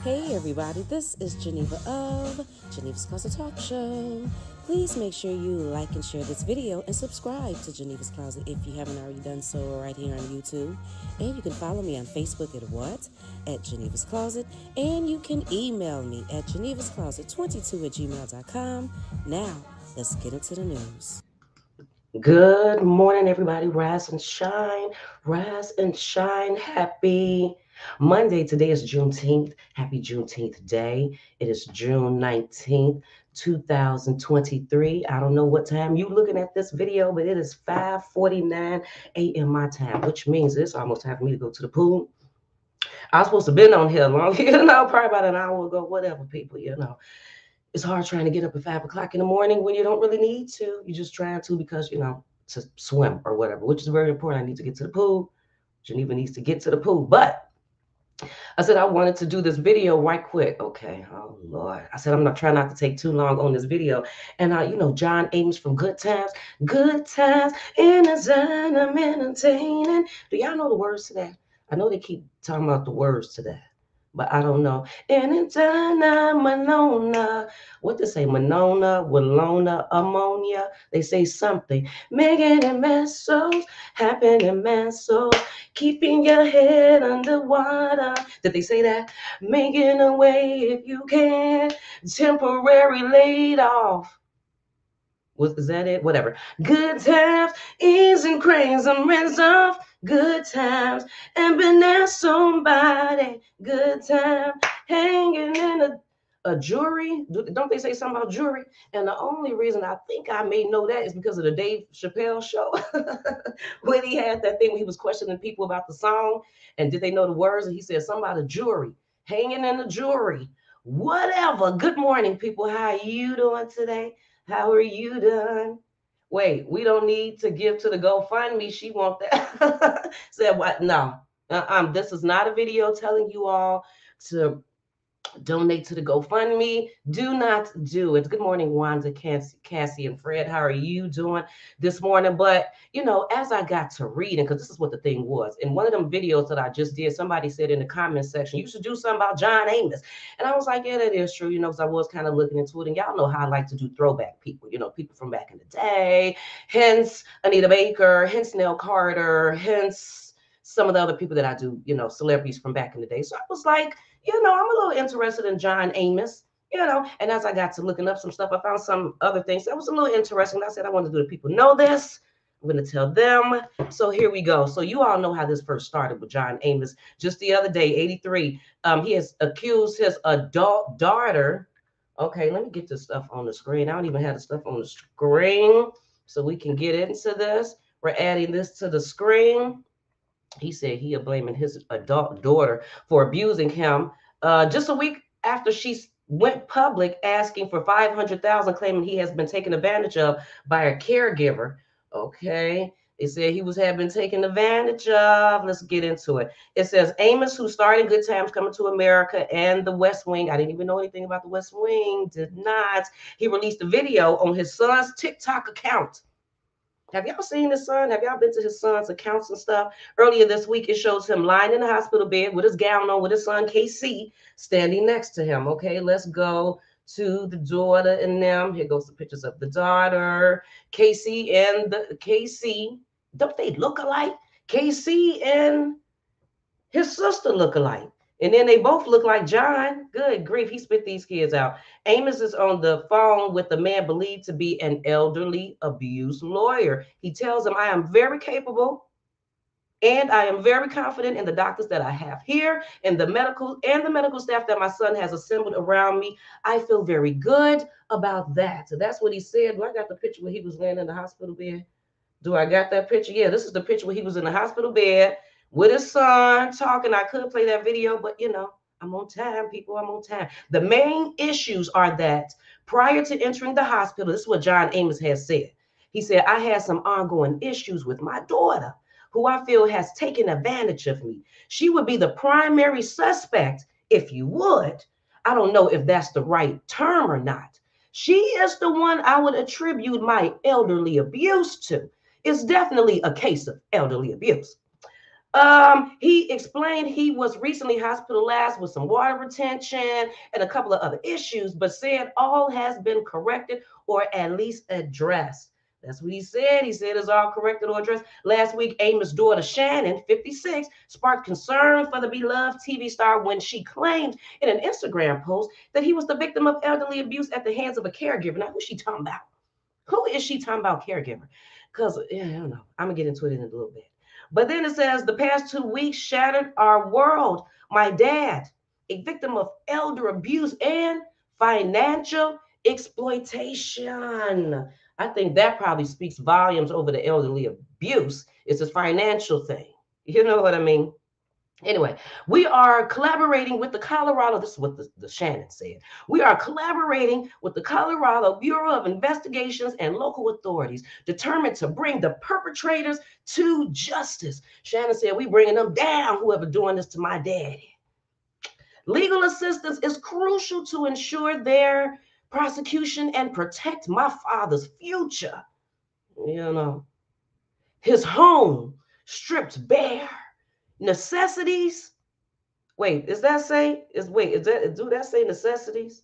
Hey everybody, this is Geneva of GenevasClosett Talk Show. Please make sure you like and share this video and subscribe to Geneva's Closet if you haven't already done so right here on YouTube. And you can follow me on Facebook at Geneva's Closet. And you can email me at GenevasClosett22@gmail.com. Now, let's get into the news. Good morning, everybody. Rise and shine. Rise and shine. Happy Monday. Today is Juneteenth. Happy Juneteenth Day. It is June 19th, 2023. I don't know what time you looking at this video, but it is 5:49 a.m. my time, which means it's almost time for me to go to the pool. I was supposed to have been on here long, probably about an hour ago, whatever, people. It's hard trying to get up at 5 o'clock in the morning when you don't really need to. You're just trying to because, to swim or whatever, which is very important. I need to get to the pool. Geneva needs to get to the pool. But I said I wanted to do this video right quick. Okay. Oh, Lord. I said I'm not trying not to take too long on this video. And, John Amos from Good Times. Good Times in a Zion, I'm entertaining. Do y'all know the words to that? I know they keep talking about the words to that, but I don't know. Anytime I'm Monona. What they say? Monona, Willona, ammonia. They say something. Making it mesos, happening mesos. Keeping your head underwater. Did they say that? Making a way if you can. Temporary laid off. Is that it? Whatever. Good times, easy, crazy, rinse off. Good times, and been there somebody. Good time, hanging in a jury. Don't they say something about jury? And the only reason I think I may know that is because of the Dave Chappelle show, when he had that thing where he was questioning people about the song and did they know the words? And he said something about a jury, hanging in a jury. Whatever. Good morning, people. How are you doing today? How are you doing? Wait, we don't need to give to the GoFundMe. She want that. Said what? No. This is not a video telling you all to donate to the GoFundMe. Do not do it. Good morning, Wanda, Cassie, and Fred. How are you doing this morning? But, as I got to reading, because this is what the thing was, in one of them videos that I just did, somebody said in the comment section, you should do something about John Amos. And I was like, yeah, that is true, because I was kind of looking into it. And y'all know how I like to do throwback people, people from back in the day, hence Anita Baker, hence Nell Carter, hence some of the other people that I do, celebrities from back in the day. So I was like, I'm a little interested in John Amos, and as I got to looking up some stuff, I found some other things that was a little interesting. I said, I want to do the people know this. I'm going to tell them. So here we go. So you all know how this first started with John Amos. Just the other day, 83, he has accused his adult daughter. Okay, let me get this stuff on the screen. I don't even have the stuff on the screen so we can get into this. We're adding this to the screen. He said he is blaming his adult daughter for abusing him just a week after she went public asking for $500,000, claiming he has been taken advantage of by a caregiver. Okay. It said he had been taken advantage of. Let's get into it. It says Amos, who starred in Good Times, Coming to America, and The West Wing. I didn't even know anything about The West Wing. Did not. He released a video on his son's TikTok account. Have y'all seen his son? Have y'all been to his son's accounts and stuff? Earlier this week, it shows him lying in the hospital bed with his gown on, with his son, KC, standing next to him. Okay, let's go to the daughter and them. Here goes the pictures of the daughter. KC and the KC. Don't they look alike? KC and his sister look alike. And then they both look like John. Good grief, he spit these kids out. Amos is on the phone with a man believed to be an elderly abuse lawyer. He tells him, I am very capable and I am very confident in the doctors that I have here and the medical staff that my son has assembled around me. I feel very good about that. So that's what he said. Do I got the picture where he was laying in the hospital bed? Do I got that picture? Yeah, this is the picture where he was in the hospital bed with his son talking. I could play that video, but I'm on time, people. I'm on time. The main issues are that prior to entering the hospital, this is what John Amos has said. He said, I had some ongoing issues with my daughter, who I feel has taken advantage of me. She would be the primary suspect, if you would. I don't know if that's the right term or not. She is the one I would attribute my elderly abuse to. it's definitely a case of elderly abuse. He explained he was recently hospitalized with some water retention and a couple of other issues, but said all has been corrected or at least addressed. That's what he said. He said it's all corrected or addressed. Last week, Amos' daughter Shannon, 56, sparked concern for the beloved TV star when she claimed in an Instagram post that he was the victim of elderly abuse at the hands of a caregiver. Now, who's she talking about? Who is she talking about, caregiver? Because, yeah, I don't know. I'm going to get into it in a little bit. But then it says, the past 2 weeks shattered our world. My dad, a victim of elder abuse and financial exploitation. I think that probably speaks volumes over the elderly abuse. It's a financial thing. You know what I mean? Anyway, we are collaborating with the Colorado, this is what the Shannon said. We are collaborating with the Colorado Bureau of Investigations and local authorities determined to bring the perpetrators to justice. Shannon said, we bringing them down, whoever doing this to my daddy. Legal assistance is crucial to ensure their prosecution and protect my father's future. You know, his home stripped bare, necessities. Wait, is that say? Do that say necessities?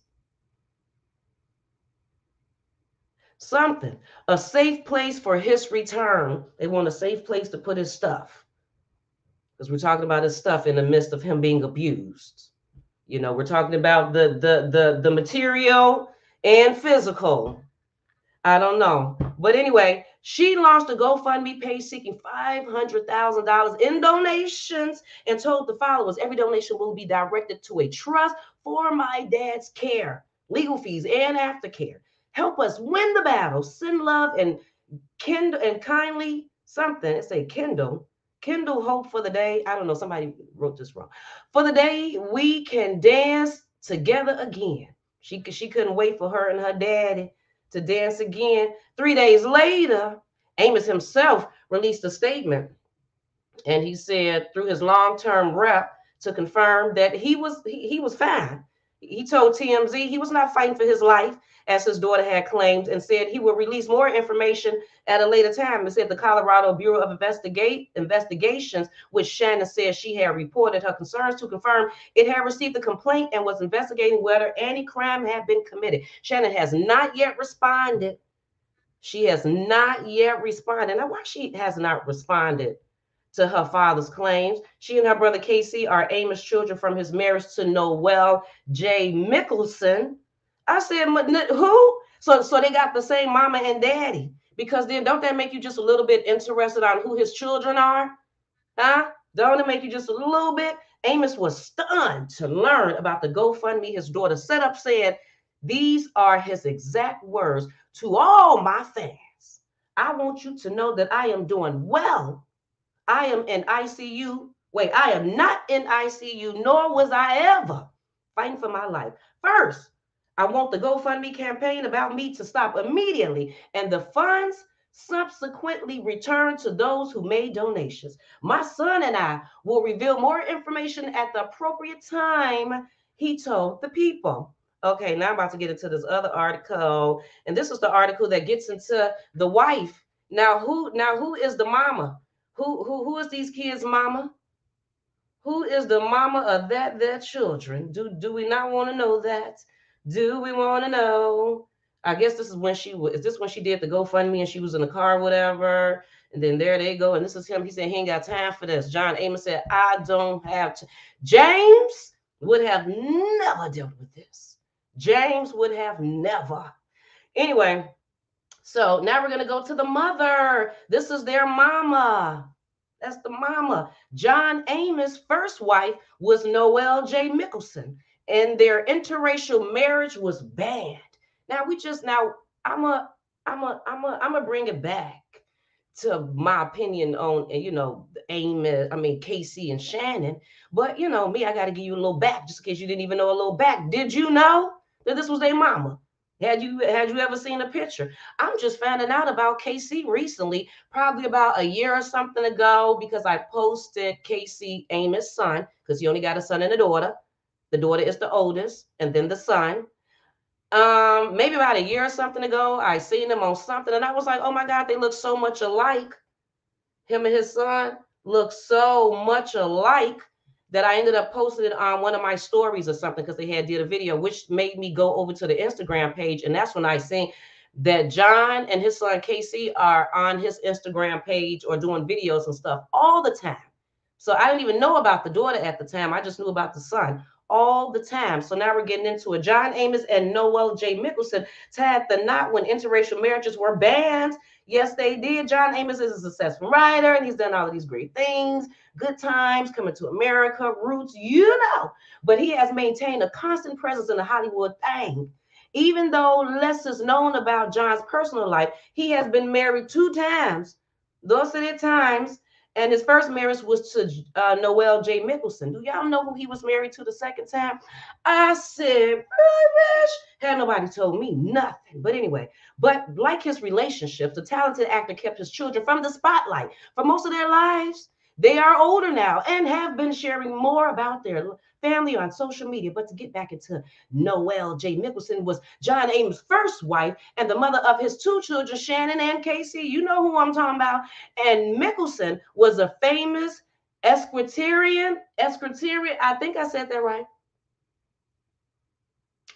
Something. A safe place for his return. They want a safe place to put his stuff. Because we're talking about his stuff in the midst of him being abused. You know, we're talking about the material and physical. I don't know. But anyway, she launched a GoFundMe page seeking $500,000 in donations and told the followers every donation will be directed to a trust for my dad's care, legal fees, and aftercare. Help us win the battle. Send love and kindle and kindly something. It say kindle hope for the day. I don't know. Somebody wrote this wrong. For the day we can dance together again. She couldn't wait for her and her daddy to dance again. 3 days later, Amos himself released a statement, and he said through his long-term rep to confirm that he was fine. He told TMZ he was not fighting for his life, as his daughter had claimed, and said he will release more information at a later time. It said the Colorado Bureau of Investigations, which Shannon said she had reported her concerns to, confirm it had received the complaint and was investigating whether any crime had been committed. Shannon has not yet responded. She has not yet responded. Now, why she has not responded to her father's claims? She and her brother Casey are Amos' children from his marriage to Noel J. Mickelson. I said, who? So they got the same mama and daddy. Because then don't that make you just a little bit interested on who his children are? Huh? Don't it make you just a little bit? Amos was stunned to learn about the GoFundMe his daughter set up, said, these are his exact words to all my fans. I want you to know that I am doing well. I am in ICU. Wait, I am not in ICU, nor was I ever fighting for my life. First, I want the GoFundMe campaign about me to stop immediately, and the funds subsequently return to those who made donations. My son and I will reveal more information at the appropriate time, he told the people. Okay, now I'm about to get into this other article, and this is the article that gets into the wife. Now who is the mama? Who is these kids' mama? Who is the mama of their children? Do we not want to know that? Do we want to know? I guess this is when is this when she did the GoFundMe and she was in the car, whatever? And then there they go. And this is him. He said he ain't got time for this. John Amos said, I don't have to. James would have never dealt with this. James would have never. Anyway, so now we're going to go to the mother. This is their mama. That's the mama. John Amos' first wife was Noel J. Mickelson, and their interracial marriage was banned. Now I'm a bring it back to my opinion on, Amos, Casey and Shannon. But me, I got to give you a little back just in case you didn't even know a little back. Did you know that this was their mama? Had you ever seen a picture? I'm just finding out about Casey recently, probably about a year or something ago, because I posted Casey Amos' son, because he only got a son and a daughter. The daughter is the oldest, and then the son. Maybe about a year or something ago, I seen them on something, and I was like, oh my God, they look so much alike. Him and his son look so much alike that I ended up posting it on one of my stories or something because they had did a video, which made me go over to the Instagram page, and that's when I seen that John and his son Casey are on his Instagram page or doing videos and stuff all the time. So I didn't even know about the daughter at the time. I just knew about the son all the time. So now we're getting into it. John Amos and Noel J. Mickelson tied the knot when interracial marriages were banned. Yes, they did. John Amos is a successful writer, and he's done all of these great things. Good Times, Coming to America, Roots, you know. But he has maintained a constant presence in the Hollywood thing. Even though less is known about John's personal life, he has been married 2 times. Those are the times. And his first marriage was to Noel J. Mickelson. Do y'all know who he was married to the second time? I said, rubbish. Had nobody told me nothing. But anyway, but like his relationships, the talented actor kept his children from the spotlight for most of their lives. They are older now and have been sharing more about their family on social media. But to get back into Noel J. Mickelson was John Amos' first wife and the mother of his 2 children, Shannon and Casey. You know who I'm talking about. And Mickelson was a famous Esquertarian, I think I said that right.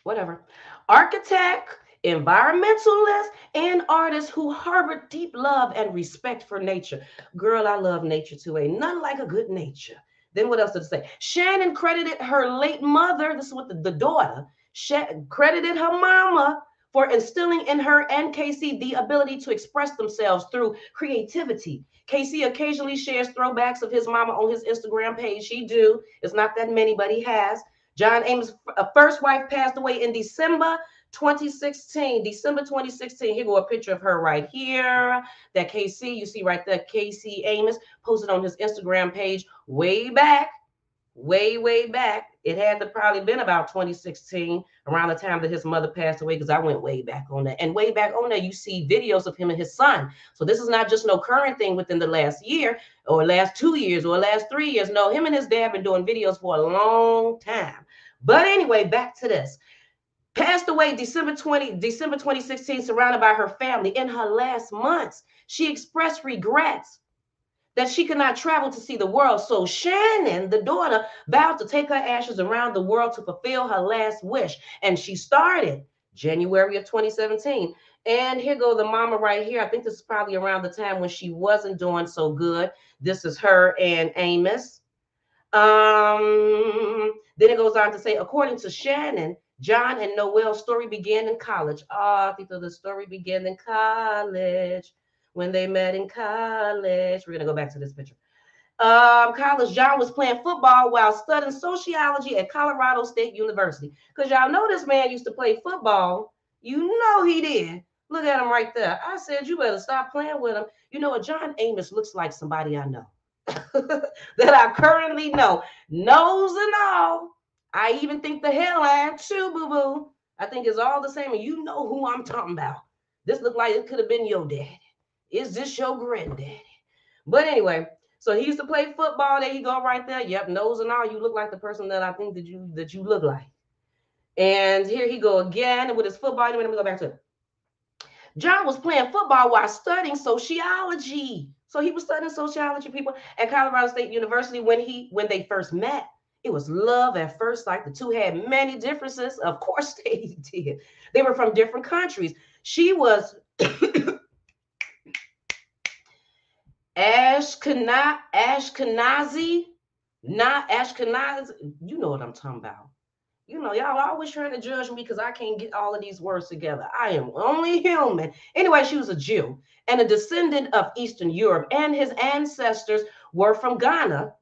Whatever. Architect, environmentalist, and artist who harbored deep love and respect for nature. Girl, I love nature too. Ain't nothing like a good nature. Then what else did it say? Shannon credited her late mother, this is what the daughter, credited her mama for instilling in her and Casey the ability to express themselves through creativity. Casey occasionally shares throwbacks of his mama on his Instagram page. He do. It's not that many, but he has. John Amos' first wife passed away in December 2016. December 2016. Here go a picture of her right here. That KC, you see right there, Casey Amos posted on his Instagram page way back. Way back. It had to probably been about 2016, around the time that his mother passed away, because I went way back on that. And way back on there, you see videos of him and his son. So this is not just no current thing within the last year or last 2 years or last 3 years. No, him and his dad been doing videos for a long time. But anyway, back to this. Passed away December 2016, surrounded by her family. In her last months, she expressed regrets that she could not travel to see the world. So Shannon, the daughter, vowed to take her ashes around the world to fulfill her last wish. And she started January of 2017. And here goes the mama right here. I think this is probably around the time when she wasn't doing so good. This is her and Amos. Then it goes on to say, according to Shannon, John and Noel's story began in college. I think the story began in college. When they met in college. We're going to go back to this picture. College, John was playing football while studying sociology at Colorado State University. Because y'all know this man used to play football. You know he did. Look at him right there. I said, you better stop playing with him. You know what? John Amos looks like somebody I know. That I currently know. Nose and all. I even think the hairline too, boo-boo. I think it's all the same. And you know who I'm talking about. This looked like it could have been your daddy. Is this your granddaddy? But anyway, so he used to play football. There you go, right there. Yep, nose and all. You look like the person that I think that you look like. And here he go again with his football. Anyway, let me go back to it. John was playing football while studying sociology. So he was studying sociology, people, at Colorado State University when they first met. It was love at first sight. The two had many differences. Of course they did. They were from different countries. She was Ashkenazi, not Ashkenazi. You know what I'm talking about. You know, y'all always trying to judge me because I can't get all of these words together. I am only human. Anyway, she was a Jew and a descendant of Eastern Europe, and his ancestors were from Ghana.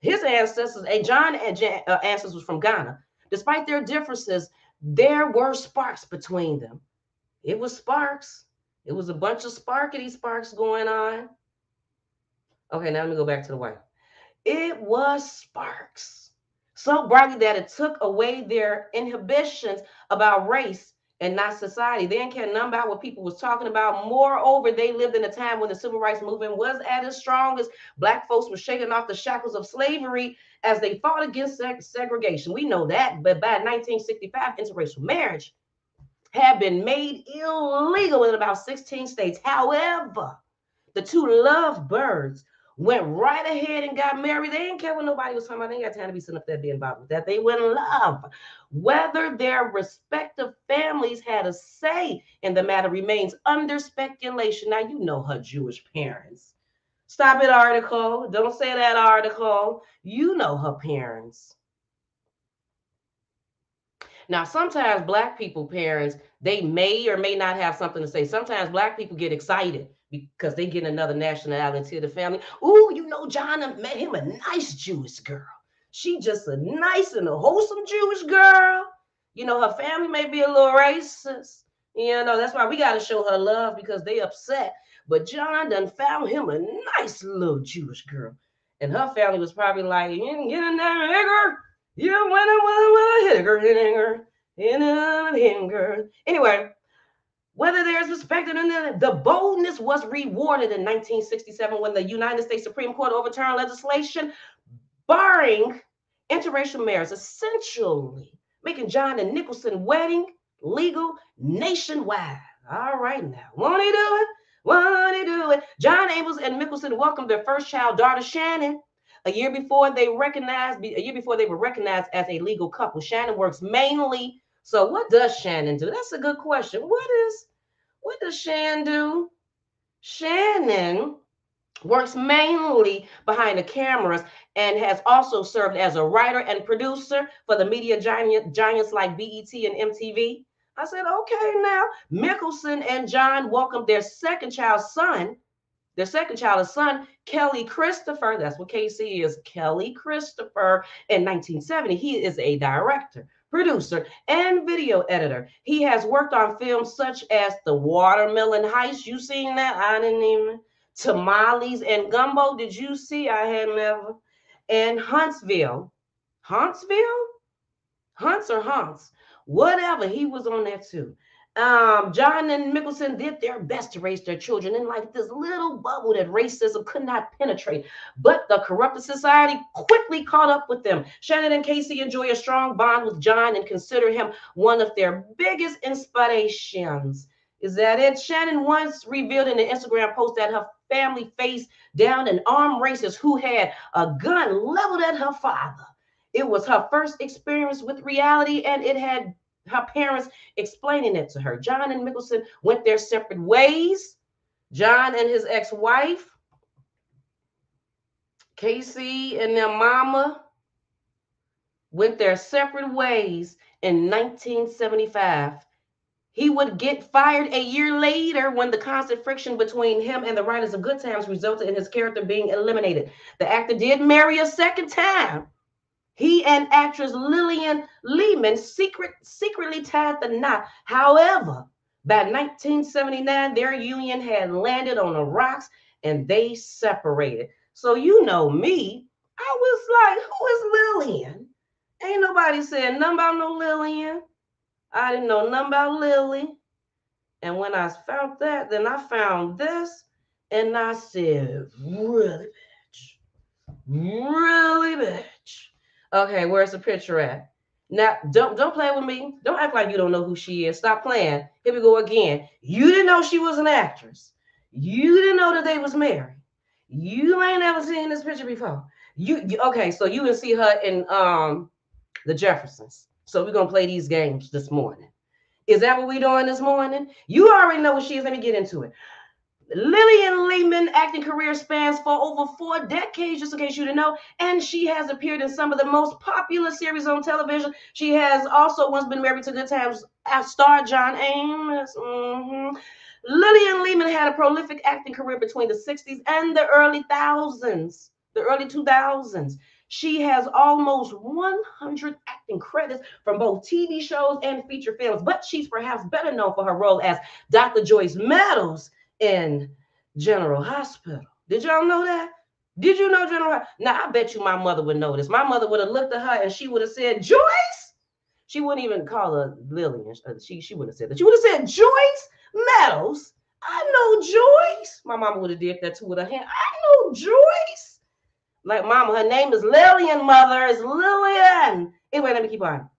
His ancestors, John ancestors was from Ghana. Despite their differences, there were sparks between them. It was sparks. It was a bunch of sparkety sparks going on. Okay, now let me go back to the wife. It was sparks. So brightly that it took away their inhibitions about race and not society. They didn't care nothing about what people was talking about. Moreover, they lived in a time when the civil rights movement was at its strongest. Black folks were shaking off the shackles of slavery as they fought against segregation. We know that. But by 1965, interracial marriage have been made illegal in about 16 states. However, the two lovebirds went right ahead and got married. They didn't care what nobody was talking about. They ain't got time to be sitting up there being involved with that. They went in love. Whether their respective families had a say in the matter remains under speculation. Now, you know her Jewish parents. Stop it, article. Don't say that, article. You know her parents. Now, sometimes black people parents, they may or may not have something to say. Sometimes black people get excited because they get another nationality to the family. Ooh, you know, John met him a nice Jewish girl. She just a nice and a wholesome Jewish girl. You know, her family may be a little racist. You know, that's why we got to show her love because they upset. But John done found him a nice little Jewish girl. And her family was probably like, you didn't get in there, nigger. You went a Anyway, whether there's respect or not, the boldness was rewarded in 1967 when the United States Supreme Court overturned legislation barring interracial marriage, essentially making John and Nicholson wedding legal nationwide. All right now, won't he do it? Won't he do it? John, Amos, and Nicholson welcomed their first child, daughter Shannon, a year before they were recognized as a legal couple. Shannon works mainly. So what does Shannon do? That's a good question. What does Shannon do? Shannon works mainly behind the cameras and has also served as a writer and producer for the media giants like BET and MTV. I said, okay, now Mickelson and John welcomed their second child, son, Kelly Christopher. That's what KC is, Kelly Christopher, in 1970. He is a director, producer, and video editor. He has worked on films such as The Watermelon Heist. You seen that? I didn't even. Tamales and Gumbo. Did you see? I had never. And Huntsville. Huntsville? Hunts or Hunts? Whatever. He was on that too. John and Mickelson did their best to raise their children in like this little bubble that racism could not penetrate. But the corrupted society quickly caught up with them. Shannon and Casey enjoy a strong bond with John and consider him one of their biggest inspirations. Is that it? Shannon once revealed in an Instagram post that her family faced down an armed racist who had a gun leveled at her father. It was her first experience with reality, and it had her parents explaining it to her. John and Mickelson went their separate ways. John and his ex-wife, Casey, and their mama went their separate ways in 1975. He would get fired a year later when the constant friction between him and the writers of Good Times resulted in his character being eliminated. The actor did marry a second time. He and actress Lillian Lehman secretly tied the knot. However, by 1979, their union had landed on the rocks and they separated. So you know me, I was like, who is Lillian? Ain't nobody said nothing about no Lillian. I didn't know nothing about Lily. And when I found that, then I found this and I said, really, bitch? Really, bitch? Okay, where's the picture at? Now, don't play with me. Don't act like you don't know who she is. Stop playing. Here we go again. You didn't know she was an actress. You didn't know that they was married. You ain't ever seen this picture before. Okay, so you can see her in the Jeffersons. So we're gonna play these games this morning. Is that what we're doing this morning? You already know what she is. Let me get into it. Lillian Lehman acting career spans for over 4 decades, just in case you didn't know, and she has appeared in some of the most popular series on television. She has also once been married to Good Times star John Amos. Lillian Lehman had a prolific acting career between the 60s and the early 2000s. She has almost 100 acting credits from both TV shows and feature films, but she's perhaps better known for her role as Dr. Joyce Meadows in General Hospital. Did y'all know that? Did you know General? Now, I bet you my mother would know this. My mother would have looked at her and she would have said, Joyce? She wouldn't even call her Lillian. She wouldn't have said that. She would have said, Joyce Meadows? I know Joyce. My mama would have did that too with her hand. I know Joyce. Like, mama, her name is Lillian, mother. It's Lillian. Anyway, let me keep on.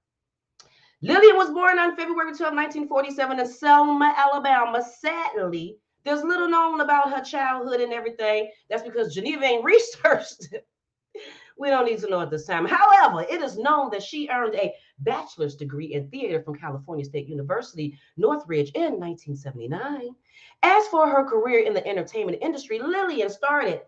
Lillian was born on February 12, 1947 in Selma, Alabama. Sadly, there's little known about her childhood and everything. That's because Geneva ain't researched it. We don't need to know at this time. However, it is known that she earned a bachelor's degree in theater from California State University, Northridge in 1979. As for her career in the entertainment industry, Lillian started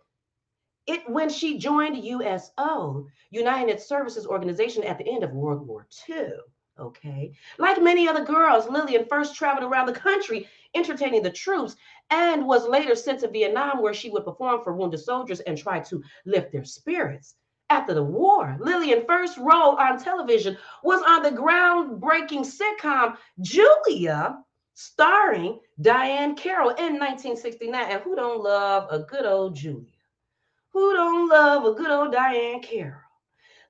it when she joined USO, United Services Organization, at the end of World War II. Okay. Like many other girls, Lillian first traveled around the country entertaining the troops and was later sent to Vietnam, where she would perform for wounded soldiers and try to lift their spirits. After the war, Lillian's first role on television was on the groundbreaking sitcom Julia, starring Diane Carroll in 1969. And who don't love a good old Julia? Who don't love a good old Diane Carroll?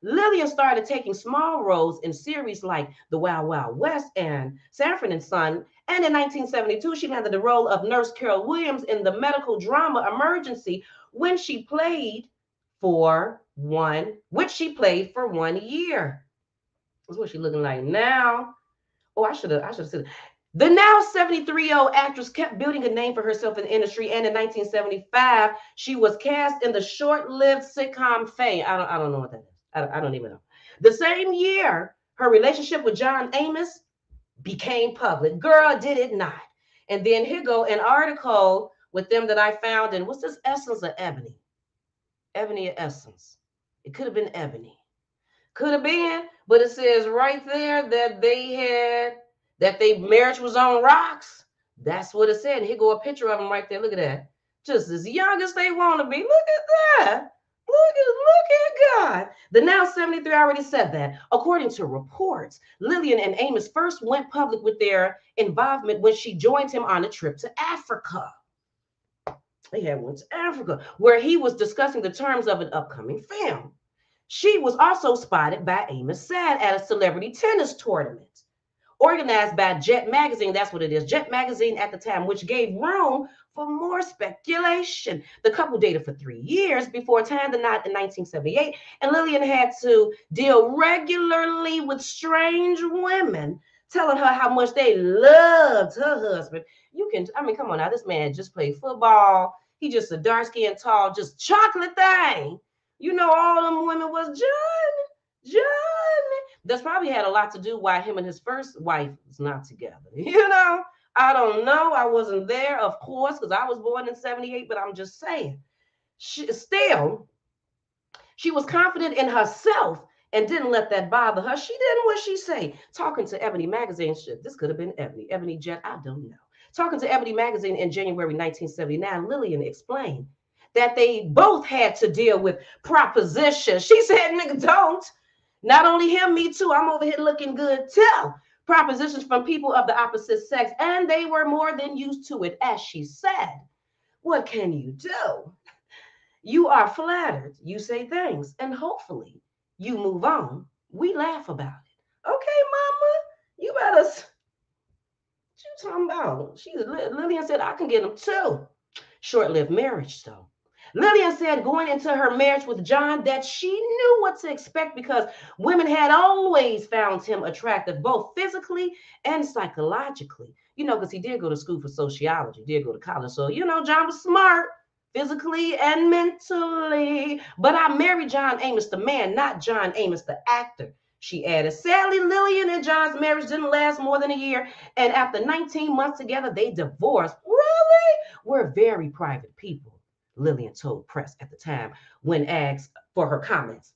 Lillian started taking small roles in series like The Wild Wild West and Sanford and Son. And in 1972, she landed the role of Nurse Carol Williams in the medical drama Emergency, when she played which she played for 1 year. That's what she's looking like now. Oh, I should have said it. The now 73-year-old actress kept building a name for herself in the industry, and in 1975, she was cast in the short-lived sitcom Fame. I don't know what that is. I don't even know. The same year, her relationship with John Amos became public. Girl, did it not. And then here go an article with them that I found in, what's this, Essence or Ebony? Ebony or Essence? It could have been Ebony. Could have been, but it says right there that their marriage was on rocks. That's what it said. And here go a picture of them right there. Look at that. Just as young as they want to be. Look at that. Look at God. The now 73 already said that. According to reports, Lillian and Amos first went public with their involvement when she joined him on a trip to Africa. They had went to Africa, where he was discussing the terms of an upcoming film. She was also spotted by Amos Sad at a celebrity tennis tournament organized by Jet Magazine. That's what it is, Jet Magazine at the time, which gave room for more speculation. The couple dated for 3 years before tying the knot in 1978, and Lillian had to deal regularly with strange women telling her how much they loved her husband. Come on now, this man just played football. He just a dark-skinned, tall, just chocolate thing. You know, all them women was John. That's probably had a lot to do why him and his first wife was not together. You know, I don't know. I wasn't there, of course, because I was born in 78, but I'm just saying. She was confident in herself and didn't let that bother her. She didn't what she say. Talking to Ebony Magazine, this could have been Ebony Jet, I don't know. Talking to Ebony Magazine in January 1979, Lillian explained that they both had to deal with propositions. She said, nigga, don't. Not only him, me too. I'm over here looking good too. Propositions from people of the opposite sex, and they were more than used to it, as she said. What can you do? You are flattered. You say things, and hopefully you move on. We laugh about it. Okay, mama, you better. What you talking about? Lillian said, I can get them too. Short-lived marriage, though. Lillian said going into her marriage with John that she knew what to expect because women had always found him attractive, both physically and psychologically. You know, because he did go to school for sociology, did go to college. So, you know, John was smart physically and mentally. But I married John Amos, the man, not John Amos, the actor, she added. Sadly, Lillian and John's marriage didn't last more than a year. And after 19 months together, they divorced. Really? We're very private people, Lillian told press at the time when asked for her comments.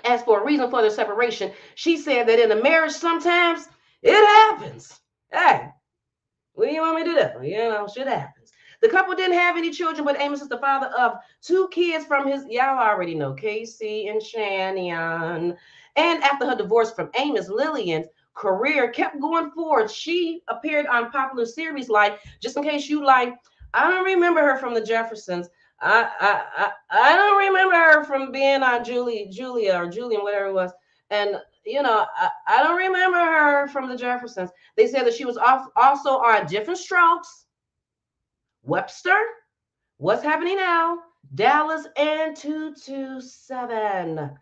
As for a reason for their separation, she said that in a marriage, sometimes it happens. Hey, what do you want me to do? You know, shit happens. The couple didn't have any children, but Amos is the father of 2 kids from his, y'all already know, Casey and Shannon. And after her divorce from Amos, Lillian's career kept going forward. She appeared on popular series like, just in case you like, I don't remember her from the Jeffersons. I don't remember her from being on Julia or Julian, whatever it was. And, you know, I don't remember her from the Jeffersons. They said that she was also on Different Strokes, Webster, What's Happening Now, Dallas, and 227.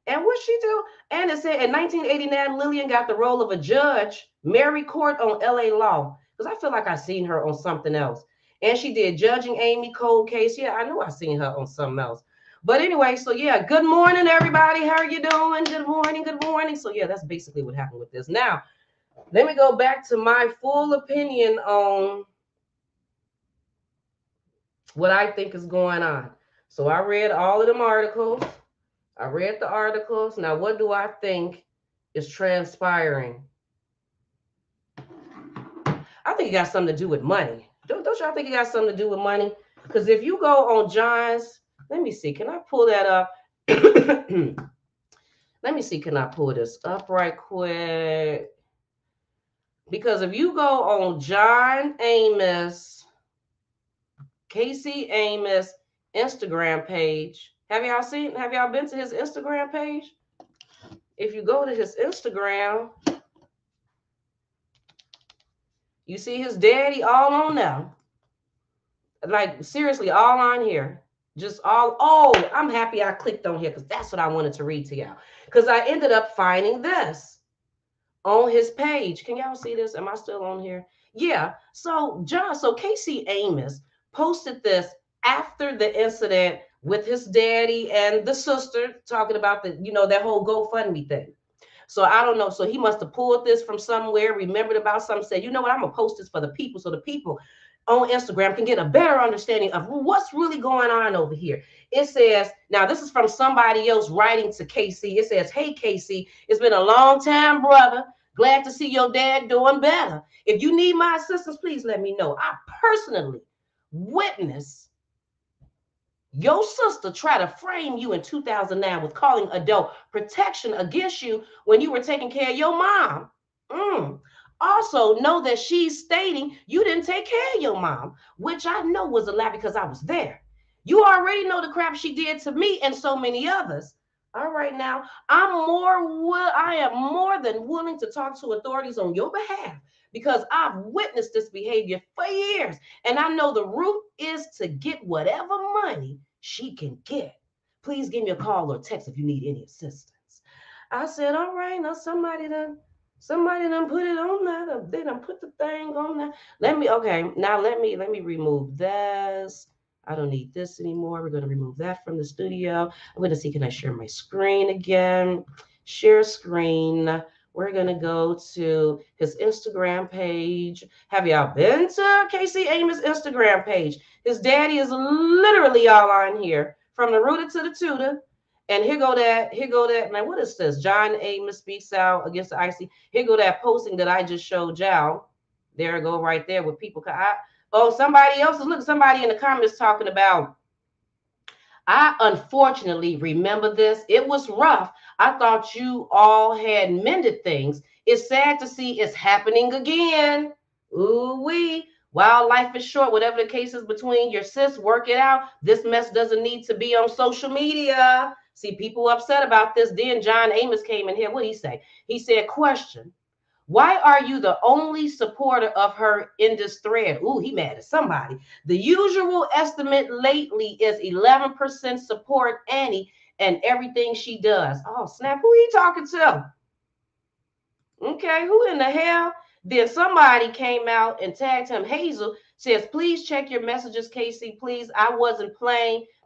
And what she do? And it said in 1989, Lillian got the role of a judge, Mary Court on LA Law. Because I feel like I seen her on something else. And she did Judging Amy Cold Case. Yeah, I know I seen her on something else. But anyway, so yeah, good morning, everybody. How are you doing? Good morning, good morning. So yeah, that's basically what happened with this. Now, let me go back to my full opinion on what I think is going on. So I read all of them articles. I read the articles. Now, what do I think is transpiring? I think it got something to do with money. Don't y'all think it got something to do with money? Because if you go on John's, let me see, can I pull that up? Let me see, can I pull this up right quick? Because if you go on John Amos, Casey Amos Instagram page, have y'all been to his Instagram page? If you go to his Instagram, you see his daddy all on there. Like, seriously, all on here. Just all, oh, I'm happy I clicked on here because that's what I wanted to read to y'all. Because I ended up finding this on his page. Can y'all see this? Am I still on here? Yeah. So Casey Amos posted this after the incident with his daddy and the sister talking about that whole GoFundMe thing. So I don't know. So he must have pulled this from somewhere, remembered about something, said, you know what, I'm going to post this for the people so the people on Instagram can get a better understanding of what's really going on over here. It says, now this is from somebody else writing to Casey. It says, hey, Casey, it's been a long time, brother. Glad to see your dad doing better. If you need my assistance, please let me know. I personally witnessed your sister tried to frame you in 2009 with calling adult protection against you when you were taking care of your mom. Also, know that she's stating you didn't take care of your mom, which I know was a lie because I was there. You already know the crap she did to me and so many others. All right, now I am more than willing to talk to authorities on your behalf because I've witnessed this behavior for years, and I know the root is to get whatever money she can get. Please give me a call or text if you need any assistance. I said, all right, now somebody done put it on that. They done put the thing on that. Let me remove this. I don't need this anymore. We're going to remove that from the studio. I'm going to see, can I share my screen again? Share screen. We're going to go to his Instagram page. Have y'all been to Casey Amos' Instagram page? His daddy is literally all on here, from the rooter to the tutor. And here go that. Now, what is this? John Amos speaks out against the IC. Here go that posting that I just showed y'all. There it go right there with people. Somebody else is looking. Somebody in the comments talking about, I unfortunately remember this. It was rough. I thought you all had mended things. It's sad to see it's happening again. Ooh-wee. While life is short, whatever the case is between your sis, work it out. This mess doesn't need to be on social media. See, people upset about this. Then John Amos came in here. What did he say? He said, question. Why are you the only supporter of her in this thread? Ooh, he mad at somebody. The usual estimate lately is 11% support Annie and everything she does. Oh, snap. Who he talking to? Okay, who in the hell? Then somebody came out and tagged him. Hazel says, please check your messages, Casey, please. I wasn't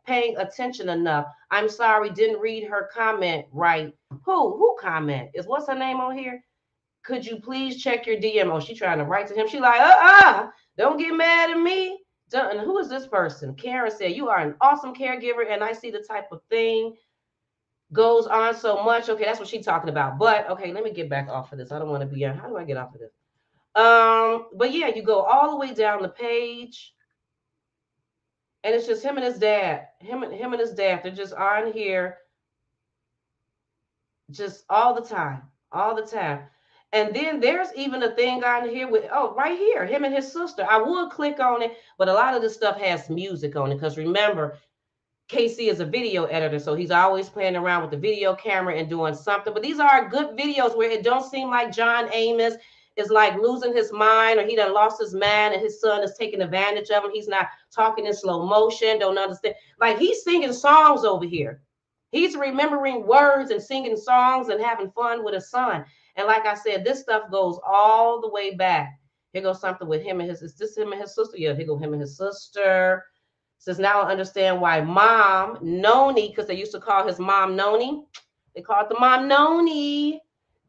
paying attention enough. I'm sorry, didn't read her comment right. Who comment? What's her name on here? Could you please check your DM? Oh, she trying to write to him. She like, don't get mad at me. And who is this person? Karen said, you are an awesome caregiver, and I see the type of thing goes on so much. Okay, that's what she's talking about. But okay, let me get back off of this. I don't want to be on. How do I get off of this? But yeah, you go all the way down the page, and it's just him and his dad. Him and his dad. They're just on here, just all the time. And then there's even a thing on here with, right here, him and his sister. I would click on it, but a lot of this stuff has music on it. Because remember, KC is a video editor, so he's always playing around with the video camera and doing something. But these are good videos where it don't seem like John Amos is like losing his mind, or he done lost his mind and his son is taking advantage of him. He's not talking in slow motion, don't understand. Like, he's singing songs over here. He's remembering words and singing songs and having fun with his son. And like I said, this stuff goes all the way back. Here goes something with him and his, is this him and his sister? Yeah, here go him and his sister. Says, now I understand why mom, Noni, because they used to call his mom Noni. They called the mom Noni.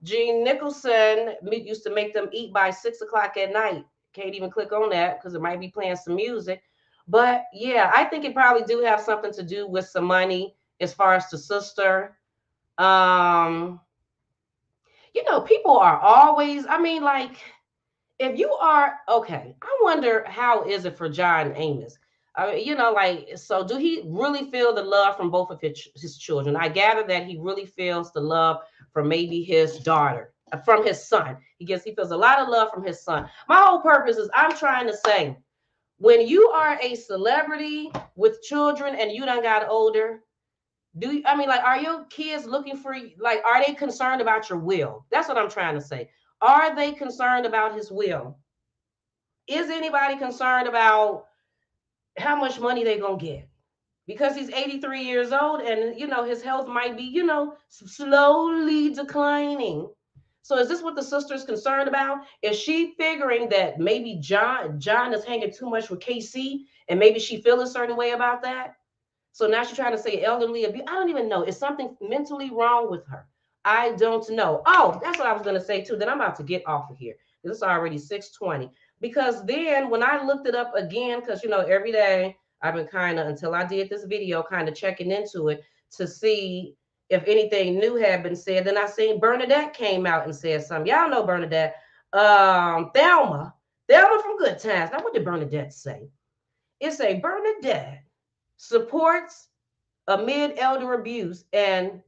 Gene Nicholson used to make them eat by 6 o'clock at night. Can't even click on that because it might be playing some music. But yeah, I think it probably do have something to do with some money as far as the sister. Um, people are always, I mean, like, if you are okay, I wonder how is it for John Amos? Like, so do he really feel the love from both of his children? I gather that he really feels the love from maybe his daughter, from his son. He feels a lot of love from his son. My whole purpose is I'm trying to say, when you are a celebrity with children and you done got older, are your kids looking for you? Like, are they concerned about your will? That's what I'm trying to say. Are they concerned about his will? Is anybody concerned about how much money they gonna get? Because he's 83 years old and his health might be, slowly declining. So is this what the sister is concerned about? Is she figuring that maybe John is hanging too much with KC and maybe she feels a certain way about that? So now she's trying to say elderly abuse. I don't even know. Is something mentally wrong with her? I don't know. Oh, that's what I was going to say too. Then I'm about to get off of here. It's already 6:20. Because then when I looked it up again, because every day I've been kind of, until I did this video, kind of checking into it to see if anything new had been said. Then I seen Bernadette came out and said something. Y'all know Bernadette. Thelma from Good Times. Now, what did Bernadette say? It say Bernadette supports amid elder abuse and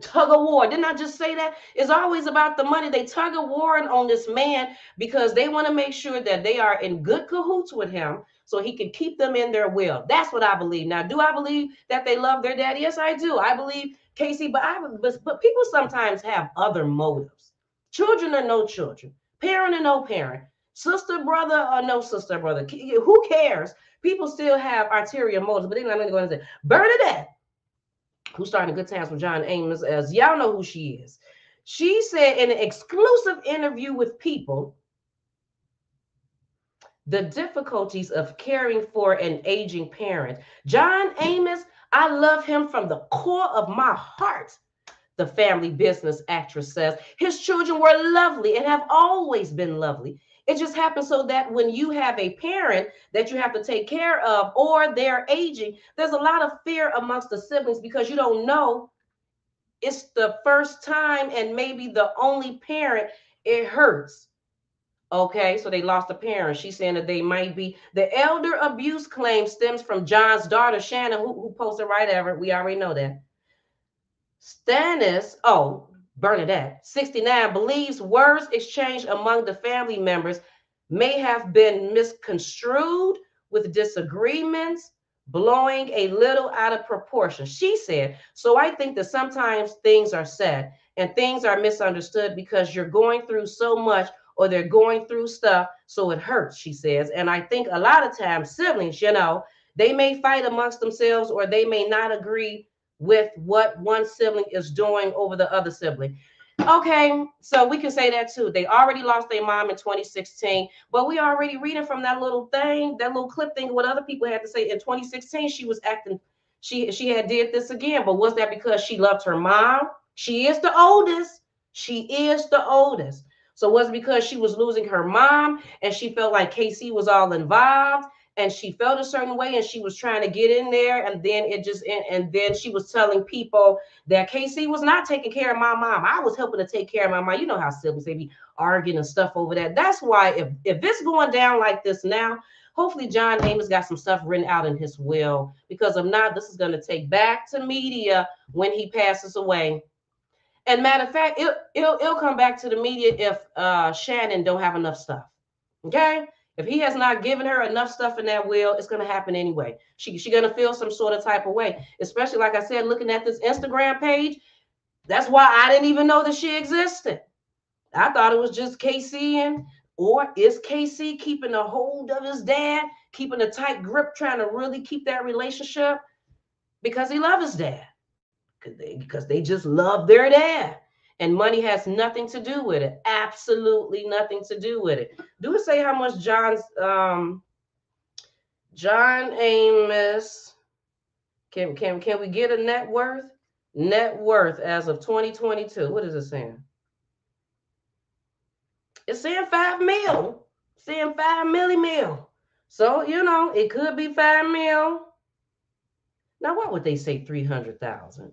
tug of war. Didn't I just say that? It's always about the money. They tug of war on this man because they want to make sure that they are in good cahoots with him so he can keep them in their will. That's what I believe. Now, do I believe that they love their daddy? Yes, I do. I believe Casey, but people sometimes have other motives. Children are no children. Parent or no parent. Sister, brother, or no sister, brother. Who cares? People still have ulterior motives, but they're not going to go and say, Bernadette, who's starting Good Times with John Amos, as y'all know who she is. She said in an exclusive interview with People, the difficulties of caring for an aging parent. John Amos, I love him from the core of my heart, the family business actress says. His children were lovely and have always been lovely. It just happens so that when you have a parent that you have to take care of or they're aging, there's a lot of fear amongst the siblings because you don't know it's the first time and maybe the only parent. It hurts. Okay, so they lost a parent. She's saying that they might be. The elder abuse claim stems from John's daughter, Shannon, who posted right ever. We already know that. Bernadette, 69, believes words exchanged among the family members may have been misconstrued with disagreements, blowing a little out of proportion. She said, so I think that sometimes things are said and things are misunderstood because you're going through so much or they're going through stuff, so it hurts, she says. And I think a lot of times siblings, they may fight amongst themselves or they may not agree with what one sibling is doing over the other sibling. Okay, so we can say that too. They already lost their mom in 2016, but we already reading from that little thing, that little clip thing, what other people had to say. In 2016, she was acting, she had did this again, but was that because she loved her mom? She is the oldest. She is the oldest. So was it because she was losing her mom and she felt like KC was all involved? And she felt a certain way and she was trying to get in there, and then she was telling people that KC was not taking care of my mom. I was helping to take care of my mom. You know how siblings, they be arguing and stuff over that. That's why if it's going down like this now, hopefully John Amos got some stuff written out in his will, because if not, this is going to take back to media when he passes away. And matter of fact, it'll come back to the media if Shannon don't have enough stuff. Okay? If he has not given her enough stuff in that will, it's going to happen anyway. She going to feel some sort of type of way, especially, like I said, looking at this Instagram page. That's why I didn't even know that she existed. I thought it was just KC and Or is KC keeping a hold of his dad, keeping a tight grip, trying to really keep that relationship because he loves his dad? Because they just love their dad. And money has nothing to do with it. Absolutely nothing to do with it. Do it say how much John Amos can we get a net worth? Net worth as of 2022. What is it saying? It's saying 5 mil. It's saying 5 mil. So, it could be 5 mil. Now, why would they say 300,000?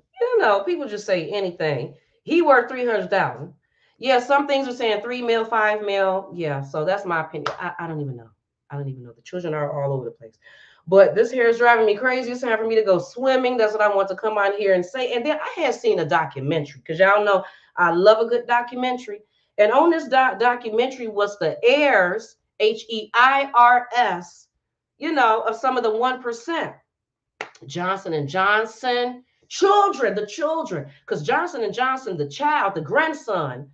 People just say anything. He worth 300,000. Yeah, some things are saying 3 mil, 5 mil. Yeah, so that's my opinion. I don't even know. I don't even know. The children are all over the place. But this here is driving me crazy. It's time for me to go swimming. That's what I want to come on here and say. And then I had seen a documentary because y'all know I love a good documentary. And on this documentary was the heirs, HEIRS, of some of the 1%. Johnson and Johnson, the children, because Johnson and Johnson, the child, the grandson,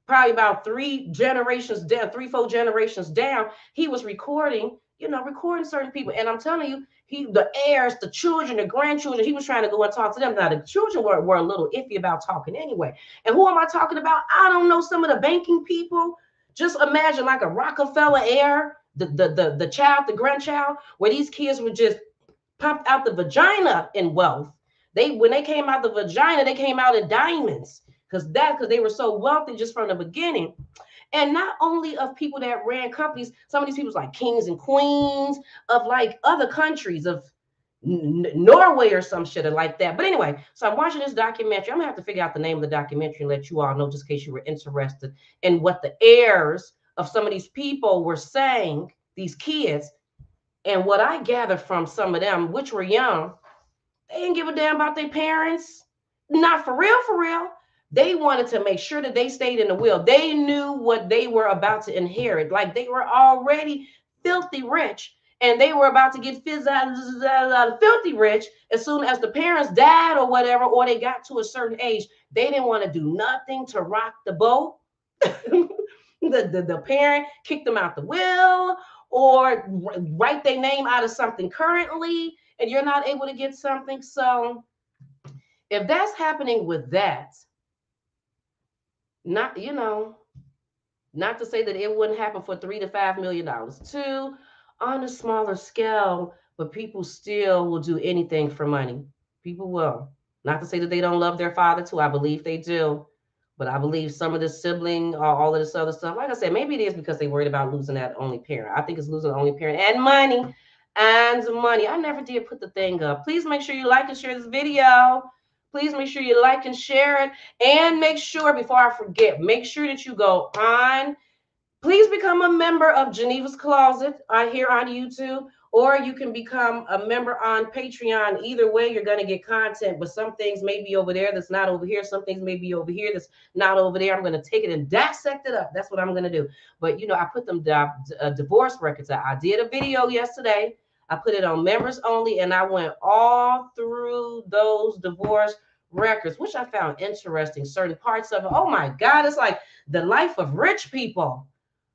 probably about 3 generations down, 3-4 generations down, he was recording certain people. And I'm telling you, the heirs, the children, the grandchildren, he was trying to go and talk to them. Now, the children were a little iffy about talking anyway. And who am I talking about? I don't know, some of the banking people. Just imagine like a Rockefeller heir, the child, the grandchild, where these kids were just popped out the vagina in wealth. When they came out the vagina, they came out in diamonds because they were so wealthy just from the beginning. And not only of people that ran companies, some of these people like kings and queens of like other countries, of Norway or some shit like that. But anyway, so I'm watching this documentary. I'm gonna have to figure out the name of the documentary and let you all know, just in case you were interested in what the heirs of some of these people were saying, these kids. And what I gathered from some of them, which were young, they didn't give a damn about their parents. Not for real, for real. They wanted to make sure that they stayed in the will. They knew what they were about to inherit. Like they were already filthy rich, and they were about to get filthy rich as soon as the parents died or whatever, or they got to a certain age. They didn't want to do nothing to rock the boat. The parent kicked them out the will, or write their name out of something currently, and you're not able to get something. So if that's happening with that, not to say that it wouldn't happen for $3 to $5 million too, on a smaller scale, but people still will do anything for money. People will. Not to say that they don't love their father too. I believe they do. But I believe some of the sibling, all of this other stuff, like I said, maybe it is because they worried about losing that only parent. I think it's losing the only parent and money. I never did put the thing up. Please make sure you like and share this video. Please make sure you like and share it. And make sure, before I forget, make sure that you go on. Please become a member of GenevasClosett here on YouTube, or you can become a member on Patreon. Either way, you're going to get content, but some things may be over there that's not over here. Some things may be over here that's not over there. I'm going to take it and dissect it up. That's what I'm going to do. But, I put them divorce records out. I did a video yesterday. I put it on members only, and I went all through those divorce records, which I found interesting. Certain parts of it. Oh, my God. It's like the life of rich people.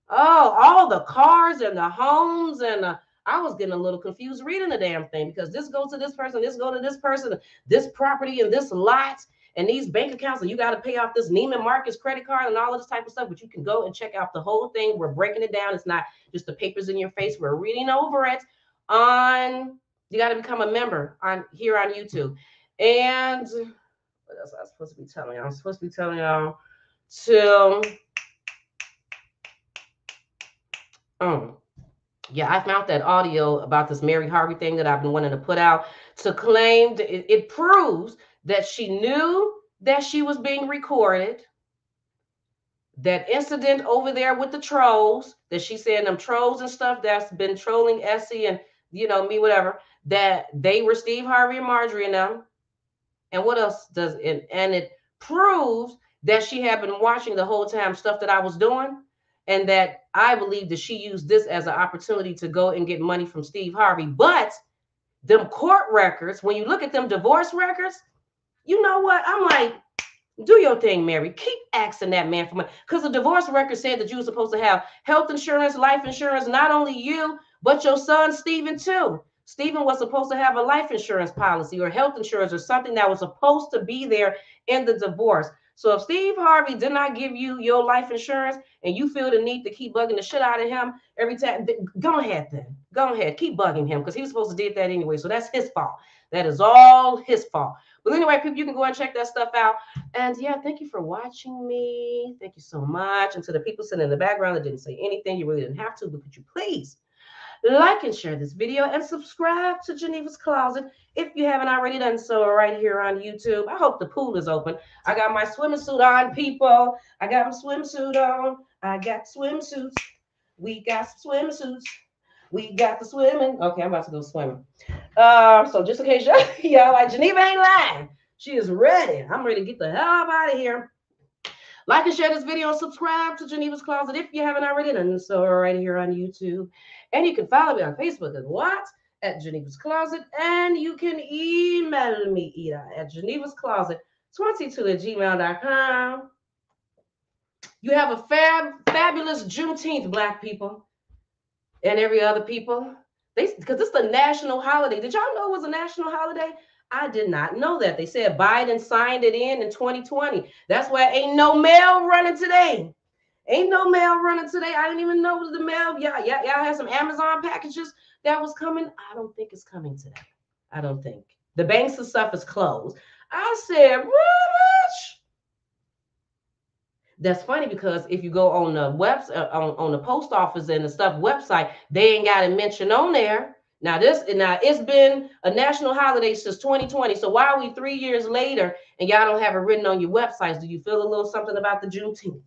Oh, all the cars and the homes, and I was getting a little confused reading the damn thing, because this goes to this person, this goes to this person, this property and this lot and these bank accounts, and you got to pay off this Neiman Marcus credit card and all of this type of stuff. But you can go and check out the whole thing. We're breaking it down. It's not just the papers in your face. We're reading over it you got to become a member here on YouTube. And what else I'm supposed to be telling y'all? I'm supposed to be telling y'all to yeah, I found that audio about this Mary Harvey thing that I've been wanting to put out, to claim that it proves that she knew that she was being recorded. That incident over there with the trolls, that she said them trolls and stuff that's been trolling Essie and me, whatever, that they were Steve Harvey and Marjorie and them. And what else does it? And it proves that she had been watching the whole time stuff that I was doing. And that I believe that she used this as an opportunity to go and get money from Steve Harvey. But them court records, when you look at them divorce records, you know what? I'm like, Do your thing, Mary. Keep asking that man for money. Because the divorce record said that you were supposed to have health insurance, life insurance, not only you, but your son, Stephen, too. Stephen was supposed to have a life insurance policy or health insurance or something that was supposed to be there in the divorce. So if Steve Harvey did not give you your life insurance and you feel the need to keep bugging the shit out of him every time, go ahead then. Go ahead. Keep bugging him because he was supposed to did that anyway. So that's his fault. That is all his fault. But anyway, people, you can go and check that stuff out. And yeah, thank you for watching me. Thank you so much. And to the people sitting in the background that didn't say anything, you really didn't have to, but could you please like and share this video and subscribe to Geneva's Closet if you haven't already done so right here on YouTube. I hope the pool is open. I got my swimsuit on, people. I got my swimsuit on. I got swimsuits. We got swimsuits. We got the swimming. Okay, I'm about to go swimming. So just in case y'all like, Geneva ain't lying. She is ready. I'm ready to get the hell out of here. Like and share this video and subscribe to Geneva's Closet if you haven't already done so right here on YouTube. And you can follow me on Facebook at what? At Geneva's Closet. And you can email me either at genevascloset22@gmail.com. You have a fabulous Juneteenth, Black people and every other people. Because it's the national holiday. Did y'all know it was a national holiday? I did not know that. They said Biden signed it in 2020. That's why ain't no mail running today. Ain't no mail running today. I didn't even know it was the mail. Y'all had some Amazon packages that was coming. I don't think it's coming today. I don't think. The banks and stuff is closed. I said, really? That's funny because if you go on the on the post office and the stuff website, they ain't got it mentioned on there. Now it's been a national holiday since 2020. So why are we 3 years later and y'all don't have it written on your websites? Do you feel a little something about the Juneteenth?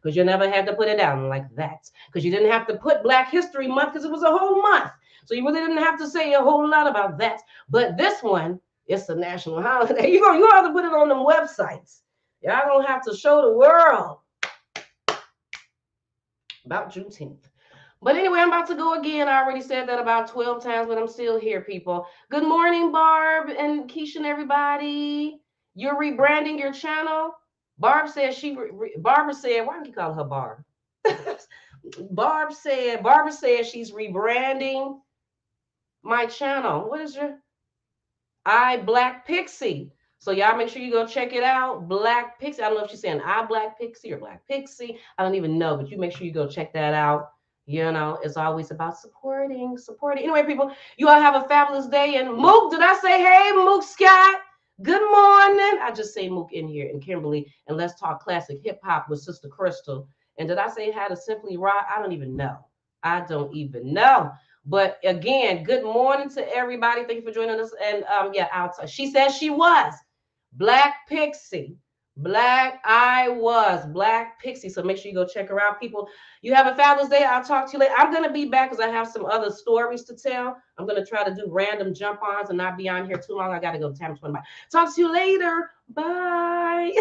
Because you never had to put it down like that. Because you didn't have to put Black History Month because it was a whole month. So you really didn't have to say a whole lot about that. But this one, it's a national holiday. You have to put it on them websites. Y'all don't have to show the world about Juneteenth. But anyway, I'm about to go again. I already said that about 12 times, but I'm still here, people. Good morning, Barb and Keisha and everybody. You're rebranding your channel? Barb said Barbara said, why don't you call her Barb? Barbara said she's rebranding my channel. What is your Black Pixie? So y'all make sure you go check it out. Black Pixie. I don't know if she's saying Black Pixie or Black Pixie. I don't even know, but you make sure you go check that out. You know, it's always about supporting. Anyway, people, you all have a fabulous day. And Mook, did I say, hey, Mook Scott? Good morning. I just say Mook in here and Kimberly, and let's talk classic hip hop with Sister Crystal. And did I say hi to Simply Rock? I don't even know. But again, good morning to everybody. Thank you for joining us. And she says she was Black Pixie. Black Pixie. So make sure you go check her out, people. You have a fabulous day. I'll talk to you later. I'm going to be back because I have some other stories to tell. I'm going to try to do random jump-ons and not be on here too long. I got to go to Tampa 25. Talk to you later. Bye.